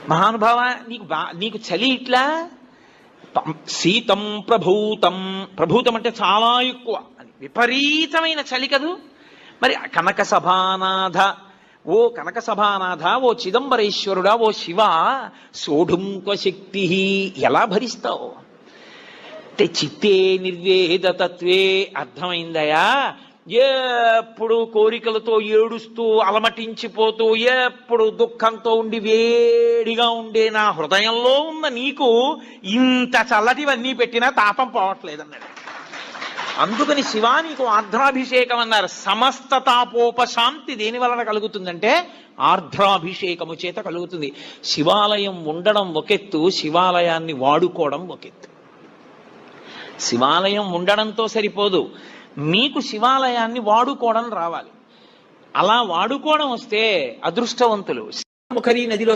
మహానుభావ, నీకు చలి ఇట్లా శీతం ప్రభూతం, ప్రభూతం అంటే చాలా ఎక్కువ, విపరీతమైన చలి కదూ. మరి కనక సభానాథ, ఓ కనక సభానాథ, ఓ చిదంబరేశ్వరుడా, ఓ శివ, సోఢుంక శక్తి, ఎలా భరిస్తావు అంటే చిత్తే నిర్వేదతత్వే. అర్థమైందయా, ఎప్పుడు కోరికలతో ఏడుస్తూ అలమటించిపోతూ ఎప్పుడు దుఃఖంతో ఉండి వేడిగా ఉండే నా హృదయంలో ఉన్న నీకు ఇంత చల్లటివన్నీ పెట్టినా తాపం పోవట్లేదన్నాడు. అందుకని శివా నీకు ఆర్ద్రాభిషేకం అన్నారు. సమస్త తాపోపశాంతి దేని వలన కలుగుతుందంటే ఆర్ద్రాభిషేకము చేత కలుగుతుంది. శివాలయం ఉండడం ఒకెత్తు, శివాలయాన్ని వాడుకోవడం ఒకెత్తు. శివాలయం ఉండడంతో సరిపోదు, మీకు శివాలయాన్ని వాడుకోవడం రావాలి. అలా వాడుకోవడం వస్తే అదృష్టవంతులు. ముఖరి నదిలో